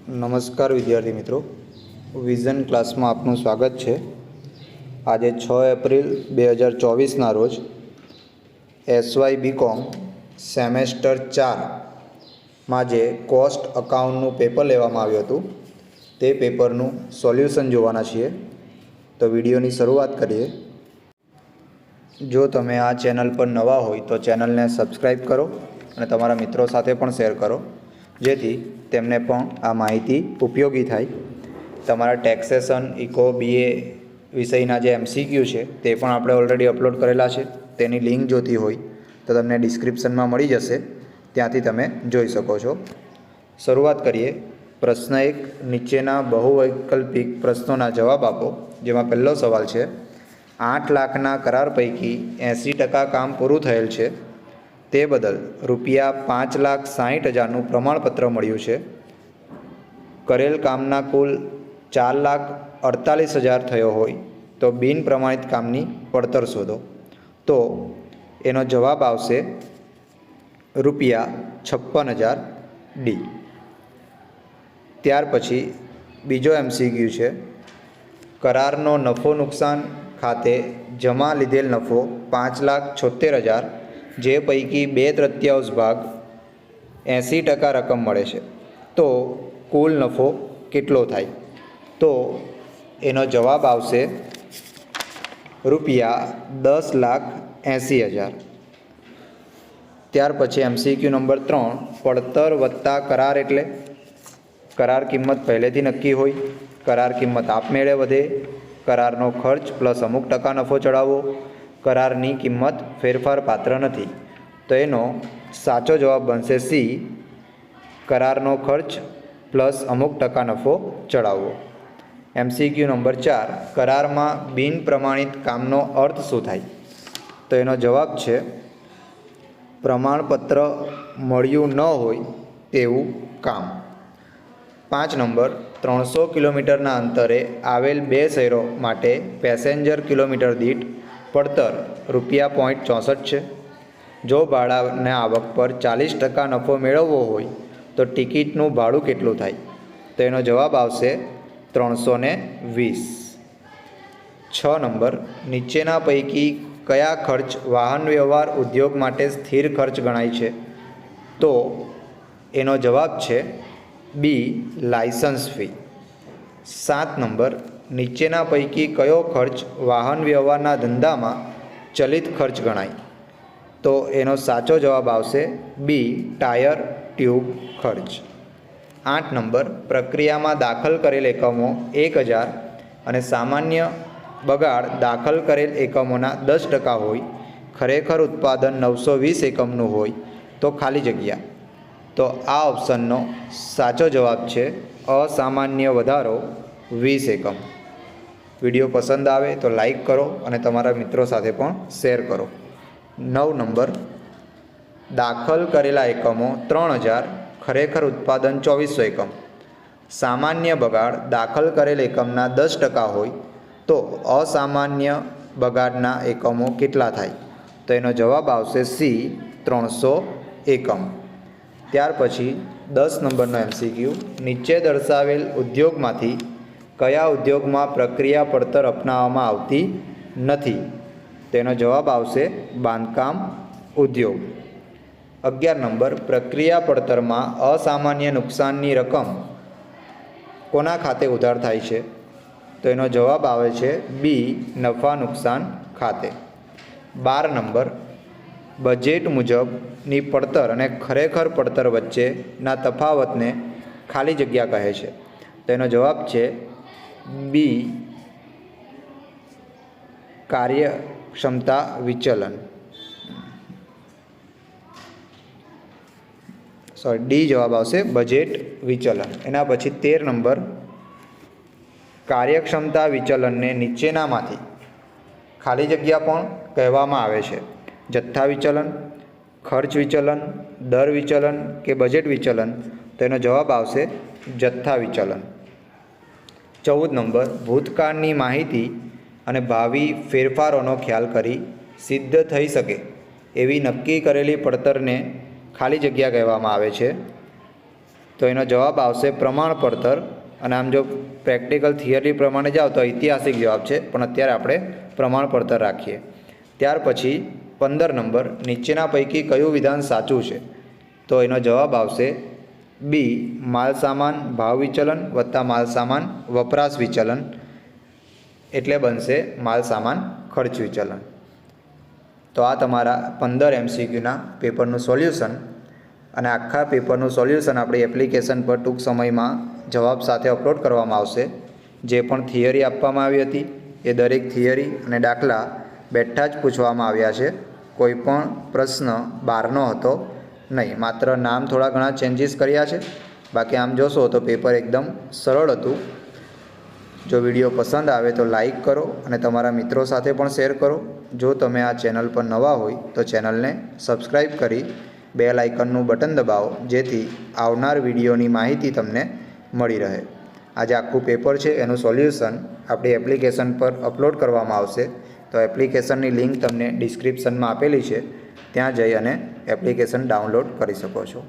નમસ્કાર વિદ્યાર્થી મિત્રો, વિઝન ક્લાસમાં આપનું સ્વાગત છે। આજે 6 એપ્રિલ 2024ના રોજ એસવાય બીકોમ સેમેસ્ટર 4માં જે કોસ્ટ અકાઉન્ટનું પેપર લેવામાં આવ્યું હતું તે પેપરનું સોલ્યુશન જોવાના છીએ। તો વિડીયોની શરૂઆત કરીએ। જો તમે આ ચેનલ પર નવા હોય તો ચેનલને સબસ્ક્રાઈબ કરો અને તમારા મિત્રો સાથે પણ શેર કરો, જેથી તેમને પણ આ માહિતી ઉપયોગી થાય। તમારા ટેક્સેશન, ઇકો, બીએ વિષયના જે એમસીક્યુ છે તે પણ આપણે ઓલરેડી અપલોડ કરેલા છે। તેની લિંક જોતી હોય તો તમને ડિસ્ક્રિપ્શનમાં મળી જશે, ત્યાંથી તમે જોઈ શકો છો। શરૂઆત કરીએ। પ્રશ્ન 1, નીચેના બહુવૈકલ્પિક પ્રશ્નોના જવાબ આપો। જેમાં પહેલો સવાલ છે, 8 લાખના કરાર પૈકી 80% કામ પૂરું થયેલ છે, તે બદલ ₹5,60,000નું પ્રમાણપત્ર મળ્યું છે। કરેલ કામના કુલ 4,48,000 થયો હોય તો બિન પ્રમાણિત કામની પડતર શોધો। તો એનો જવાબ આવશે ₹56,000 ડી। ત્યાર પછી બીજો એમસીક્યુ છે, કરારનો નફો નુકસાન ખાતે જમા લીધેલ નફો 5,76,000, જે પૈકી 2/3 ભાગ 80% રકમ મળે છે, તો કુલ નફો કેટલો થાય? તો એનો જવાબ આવશે ₹10,80,000। ત્યાર પછી એમસીક્યુ નંબર 3, પડતર વત્તા કરાર એટલે? કરાર કિંમત પહેલેથી નક્કી હોય, કરાર કિંમત આપમેળે વધે, કરારનો ખર્ચ પ્લસ અમુક ટકા નફો ચડાવવો, કરારની કિંમત ફેરફાર પાત્ર નથી। તો એનો સાચો જવાબ બનશે સી, કરારનો ખર્ચ પ્લસ અમુક ટકા નફો ચડાવવો। એમસીક્યુ નંબર 4, કરારમાં બિન પ્રમાણિત કામનો અર્થ શું થાય? તો એનો જવાબ છે પ્રમાણપત્ર મળ્યું ન હોય તેવું કામ। 5 નંબર, 300 કિલોમીટરના અંતરે આવેલ 2 શહેરો માટે પેસેન્જર કિલોમીટર દીઠ પડતર ₹0.64 છે। જો ભાડાના આવક પર 40% નફો મેળવવો હોય તો ટિકિટનું ભાડું કેટલું થાય? તો એનો જવાબ આવશે 320। 6 નંબર, નીચેના પૈકી કયા ખર્ચ વાહન વ્યવહાર ઉદ્યોગ માટે સ્થિર ખર્ચ ગણાય છે? તો એનો જવાબ છે બી, લાયસન્સ ફી। 7 નંબર, નીચેના પૈકી કયો ખર્ચ વાહન વ્યવહારના ધંધામાં ચલિત ખર્ચ ગણાય? તો એનો સાચો જવાબ આવશે બી, ટાયર ટ્યુબ ખર્ચ। 8 નંબર, પ્રક્રિયામાં દાખલ કરેલ એકમો 1,000 અને સામાન્ય બગાડ દાખલ કરેલ એકમોના 10% હોય, ખરેખર ઉત્પાદન 920 એકમનું હોય તો ખાલી જગ્યા? તો આ ઓપ્શનનો સાચો જવાબ છે અસામાન્ય વધારો 20 એકમ। વિડીયો પસંદ આવે તો લાઈક કરો અને તમારા મિત્રો સાથે પણ શેર કરો। 9 નંબર, દાખલ કરેલા એકમો 3,000, ખરેખર ઉત્પાદન 2,400 એકમ, સામાન્ય બગાડ દાખલ કરેલ એકમના 10% હોય તો અસામાન્ય બગાડના એકમો કેટલા થાય? તો એનો જવાબ આવશે સી, 300 એકમ। ત્યાર પછી 10 નંબરનો એમસીક્યુ, નીચે દર્શાવેલ ઉદ્યોગમાંથી કયા ઉદ્યોગમાં પ્રક્રિયા પડતર અપનાવવામાં આવતી નથી? તેનો જવાબ આવશે બાંધકામ ઉદ્યોગ। 11 નંબર, પ્રક્રિયા પડતરમાં અસામાન્ય નુકસાનની રકમ કોના ખાતે ઉધાર થાય છે? તો એનો જવાબ આવે છે બી, નફા નુકસાન ખાતે। 12 નંબર, બજેટ મુજબની પડતર અને ખરેખર પડતર વચ્ચેના તફાવતને ખાલી જગ્યા કહે છે? તો એનો જવાબ છે બી, કાર્યક્ષમતા વિચલન। ડી જવાબ આવશે, બજેટ વિચલન। એના પછી 13 નંબર, કાર્યક્ષમતા વિચલનને નીચેનામાંથી ખાલી જગ્યા પણ કહેવામાં આવે છે? જથ્થા વિચલન, ખર્ચ વિચલન, દર વિચલન કે બજેટ વિચલન? તો એનો જવાબ આવશે જથ્થા વિચલન। 14 નંબર, ભૂતકાળની માહિતી અને ભાવિ ફેરફારોનો ખ્યાલ કરી સિદ્ધ થઈ શકે એવી નક્કી કરેલી પડતરને ખાલી જગ્યા કહેવામાં આવે છે? તો એનો જવાબ આવશે પ્રમાણપત્ર. અને આમ જો પ્રેક્ટિકલ થિયરી પ્રમાણે જાઓ તો ઐતિહાસિક જવાબ છે, પણ અત્યારે આપણે પ્રમાણપત્ર રાખીએ. ત્યાર પછી 15 નંબર, નીચેના પૈકી કયું વિધાન સાચું છે? તો એનો જવાબ આવશે બી, માલસામાન ભાવ વિચલન વત્તા માલસામાન વપરાશ વિચલન, એટલે બનશે માલસામાન ખર્ચ વિચલન. તો આ તમારા 15 MCQના પેપરનું સોલ્યુશન. અને આખા પેપરનું સોલ્યુશન આપણી એપ્લિકેશન પર ટૂંક સમયમાં જવાબ સાથે અપલોડ કરવામાં આવશે. જે પણ થિયરી આપવામાં આવી હતી એ દરેક થિયરી અને દાખલા બેઠા જ પૂછવામાં આવ્યા છે. કોઈ પણ પ્રશ્ન બહારનો હતો નહીં, માત્ર નામ થોડા ઘણા ચેન્જીસ કર્યા છે. બાકી આમ જોશો તો પેપર એકદમ સરળ હતું. જો વિડીયો પસંદ આવે તો લાઈક કરો અને તમારા મિત્રો સાથે પણ શેર કરો. જો તમે આ ચેનલ પર નવા હોય તો ચેનલને સબસ્ક્રાઈબ કરી બેલ આઇકનનું બટન દબાવો, જેથી આવનાર વિડીયોની માહિતી તમને મળી રહે. આજે આખું પેપર છે એનું સોલ્યુશન આપણી એપ્લિકેશન પર અપલોડ કરવામાં આવશે. તો એપ્લિકેશનની લિંક તમને ડિસ્ક્રિપ્શનમાં આપેલી છે, ત્યાં જઈ અને એપ્લિકેશન ડાઉનલોડ કરી શકો છો.